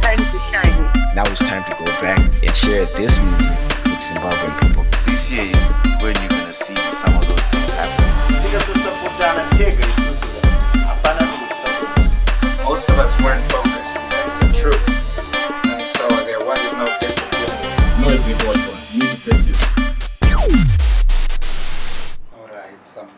time to shine. Now it's time to go back and share this music with Zimbabwean people. This year is when you're gonna see some of those things happen. Most of us weren't focused, that's the truth. And so there was no discipline. No, it's important. You need to persist. Alright, some.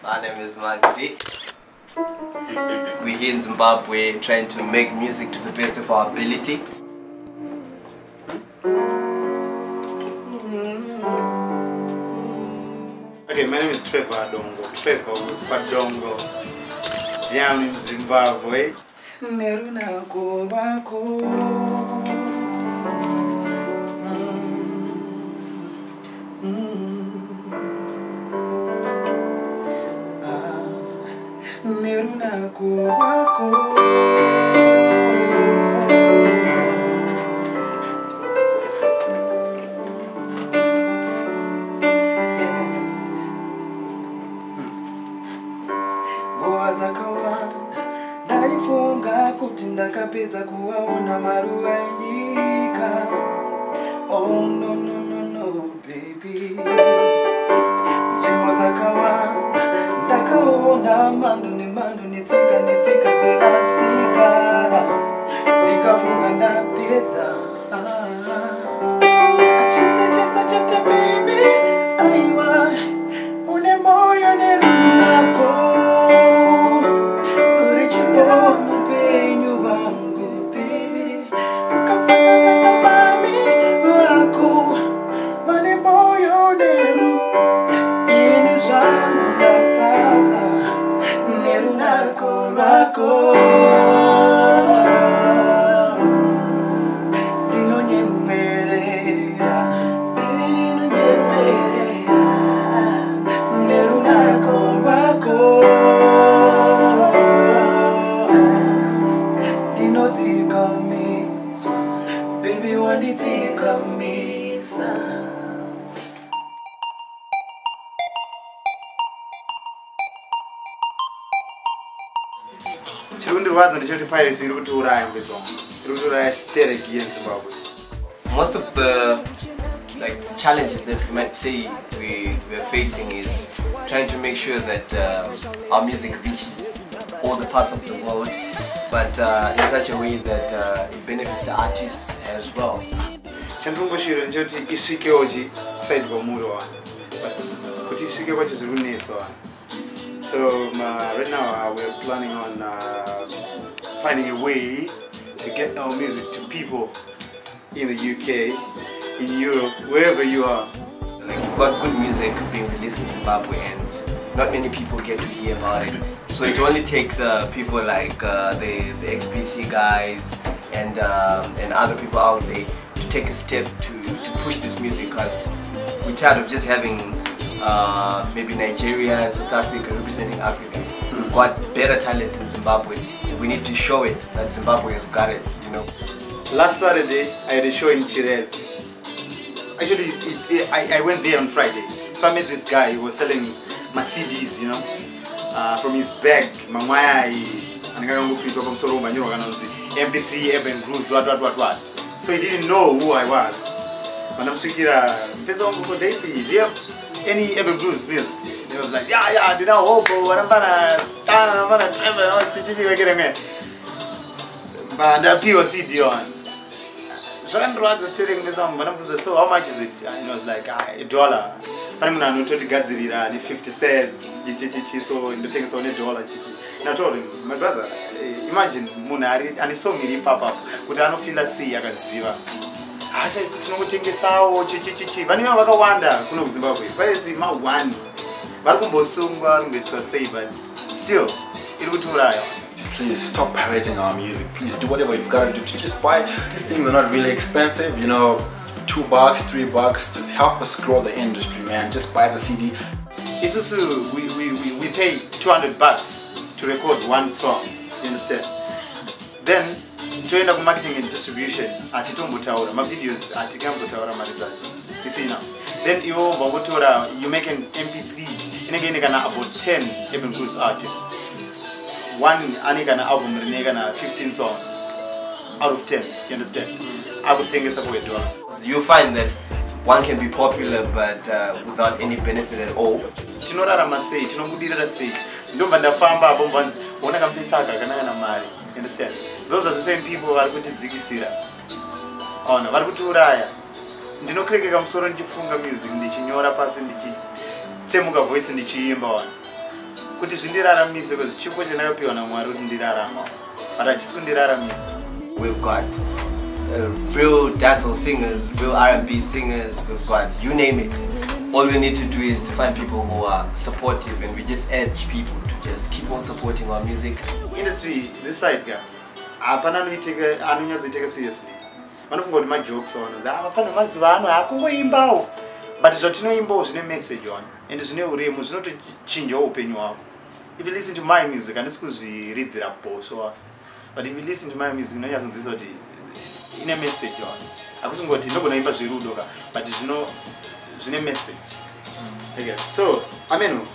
My name is MacDee. We're here in Zimbabwe trying to make music to the best of our ability. Okay, my name is Trevor Dongo. Trevor Dongo. Down in Zimbabwe. Oh no no no no baby. Ndakaona mando netika dzerasikana ndikafunga ndapedza achisa chete baby aiwa une moyo nerunako uri chibomu penyu vangu baby ukafanana na mami wako vane moyo neru ini zvangu ndafata nerunako rwako ndinonyemwerera nerunako rwako ndinodzikamiswa baby wandidzikamisa. Most of the challenges that we might say we're facing is trying to make sure that our music reaches all the parts of the world, but in such a way that it benefits the artists as well. So right now we're planning on finding a way to get our music to people in the UK, in Europe, wherever you are. You've got good music being released in Zimbabwe and not many people get to hear about it. So it only takes people like the XBC guys and other people out there to take a step to push this music, because we're tired of just having maybe Nigeria and South Africa representing Africa. We've got better talent in Zimbabwe. We need to show it that Zimbabwe has got it, you know. Last Saturday, I had a show in Chirez. Actually, I went there on Friday. So I met this guy who was selling my CDs, you know, from his bag. MP3, Urban Grooves, what. So he didn't know who I was. And I'm thinking, do you have any Urban Grooves music? He was like, yeah, did I hope I'm gonna but the POC on. So I was telling me some, so how much is it? And it was like $1. I'm going to get 50 cents. So in the thing is only $1. And I told him, my brother, imagine Munari and he saw me pop up. But I don't feel like see I can see. I just don't think it's how chichi. But you know, I wonder, Zimbabwe. Where is my one? But still, it would do right. please stop pirating our music. Please do whatever you've got to do to just buy. These things are not really expensive, you know, $2, $3. Just help us grow the industry, man. Just buy the CD. It's also, we pay $200 to record one song, you understand? Then, to end up marketing and distribution, my videos you see now. Then you make an MP3, and again you about 10 even good artists. One album 15 songs out of 10, you understand? I would think it's a way to. You find that one can be popular but without any benefit at all. Understand? Those are the same people who are going to zikisira. Oh no, varikuturaya. Ndinokreka musoro ndichifunga music ndichinyora pasi ndichitsemuka voice ndichiimba wana. Kuti zvindiraramise because chipo chandakapiwa naMwari kuti ndirarama. But hachisi kundiraramisa. We've got real dancehall singers, real R&B singers, we've got you name it. All we need to do is to find people who are supportive, and we just urge people to just keep on supporting our music. Industry, this side guy, I take it seriously. One of my jokes on that. But it's not a message on, and it's no not to change your opinion. If you listen to my music, and this could read the rapport, so but if you listen to my music, no, in a message on. I wasn't going to know but it's no. A message. Okay. So, ameno.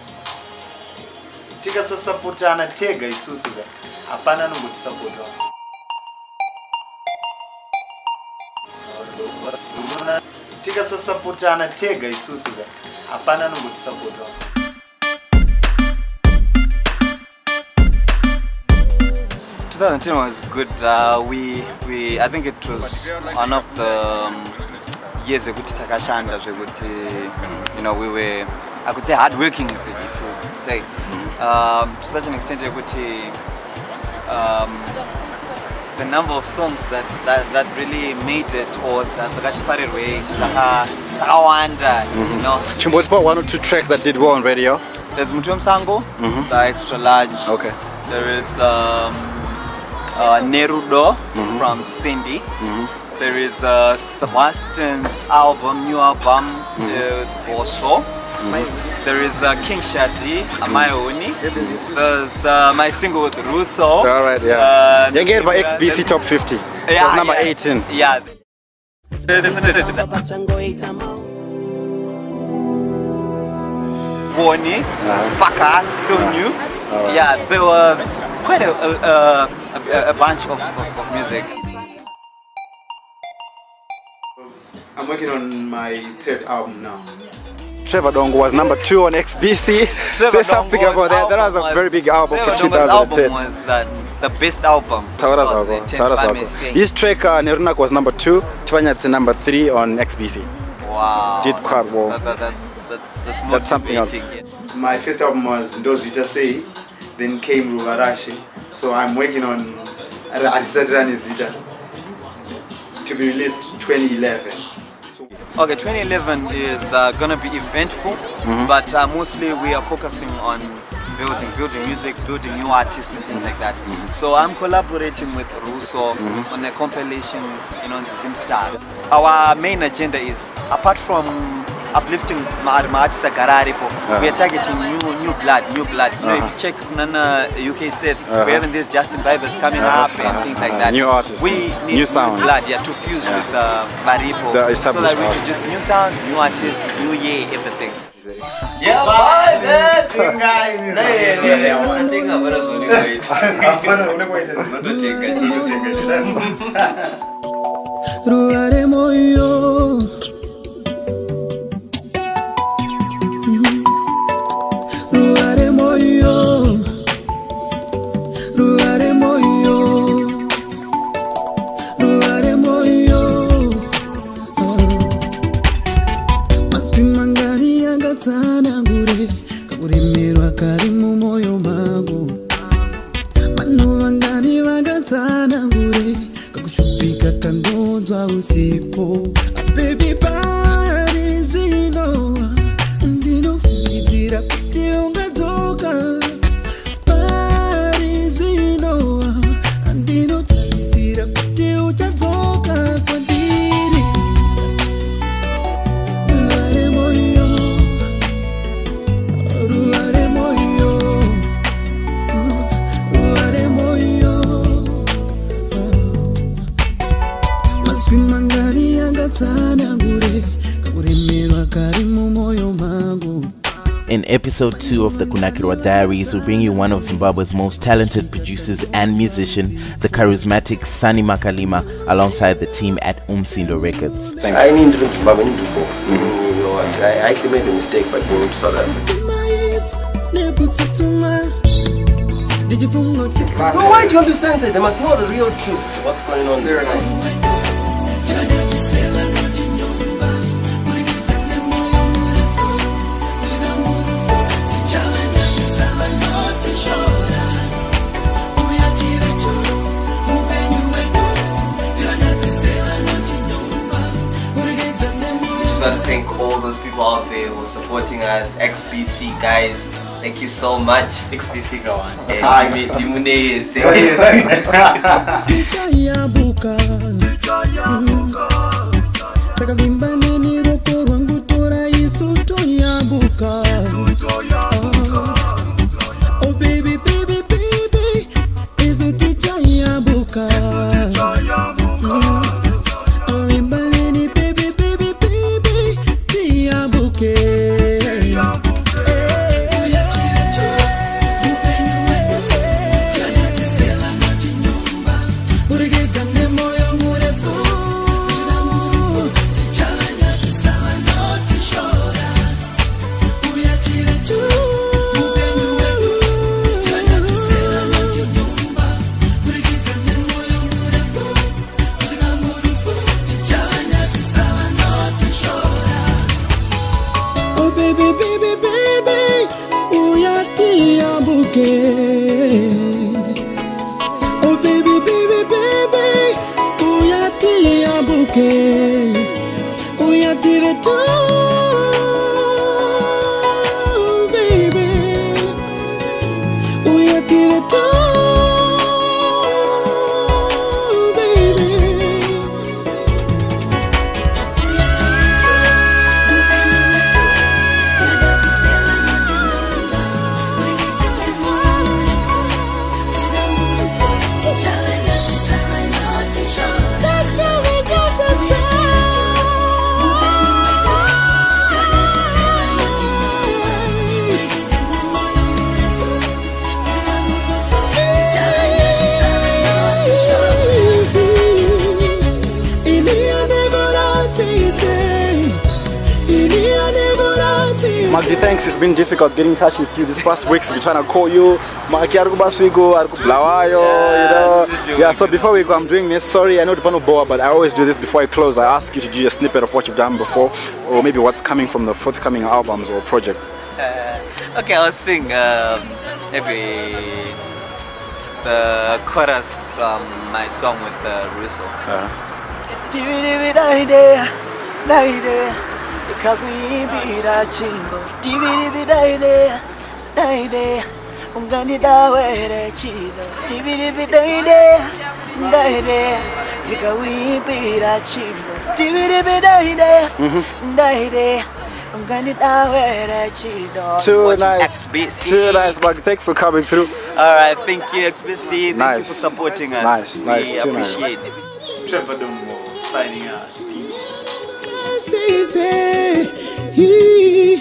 Tika sapotana tega isusuga. Hapana nunguti sapota. Tika sapotana tega isusuga. Hapana nunguti sapota. 2010 was good. I think it was one of the years ago, you know, we were, I could say, hardworking, if you say, to such an extent, the number of songs that really made it, or that you know. Chimbotpa, one or two tracks that did well on radio. There's Mutuam Sango, the extra large. Okay. There is Nerudo from Cindy. There is Sebastian's album, new album, also. There is King Shadi, Amayoni. There's my single with Russo. Alright, yeah. You get my XBC Top 50. It was number 18. Yeah. Woni, Spaka, still new. Yeah, there was quite a bunch of music. I'm working on my third album now. Trevor Dongo was number 2 on XBC. Say something about that. That was a very big album for 2010. Album was the best album. His track Nerunak was number 2. Tvanyat's number 3 on XBC. Wow. Did quite well. That's something else. My first album was Ndozita Sei, then came Ruvarashi. So I'm working on Zita to be released 2011. Okay, 2011 is gonna be eventful, but mostly we are focusing on building music, building new artists and things like that. So I'm collaborating with Russo on a compilation, you know, Zimstar. Our main agenda is, apart from uplifting artists, we are targeting new blood. You know, if you check UK states, we're having these Justin Bieber's coming up and things like that. New artists, we need new sound, blood, to fuse with Maripo, so that we can just new sound, new artists, new year, everything. Yeah, bye, man. Baby, bodies, you know, and you know, it's a bodies, you know, In episode 2 of the Kunakirwa Diaries, we bring you one of Zimbabwe's most talented producers and musician, the charismatic Sunny Makalima, alongside the team at Umsindo Records. I need to Zimbabwe. You know what? I actually made a mistake by going to South Africa. No, why do you have to censor? They must know the real truth. What's going on there? I want to thank all those people out there who are supporting us, XBC guys. Thank you so much. XBC kawan. Oh baby, baby, baby, is a teacher yabuka. Oh baby, baby, baby, uyatia buke, uyatire tu, baby, uyatire tu, baby. Macdee, thanks. It's been difficult getting in touch with you these past weeks. We're trying to call you. Yeah, so before we go, I'm doing this. Sorry, I know it's boa, but I always do this before I close. I ask you to do a snippet of what you've done before, or maybe what's coming from the forthcoming albums or projects. Okay, I'll sing maybe the chorus from my song with Russo. Ikakuimbira chimbo tibiri daide daide ungani dawere chino tibiri daide daide tikawimbira chimbo tibiri daide daide ungani dawere chino. Too nice, too nice, Macdee. Thanks for coming through. Alright, thank you XBC. Nice. Thank you for supporting us. Nice, nice, we appreciate it. Trevor Dongo signing out. He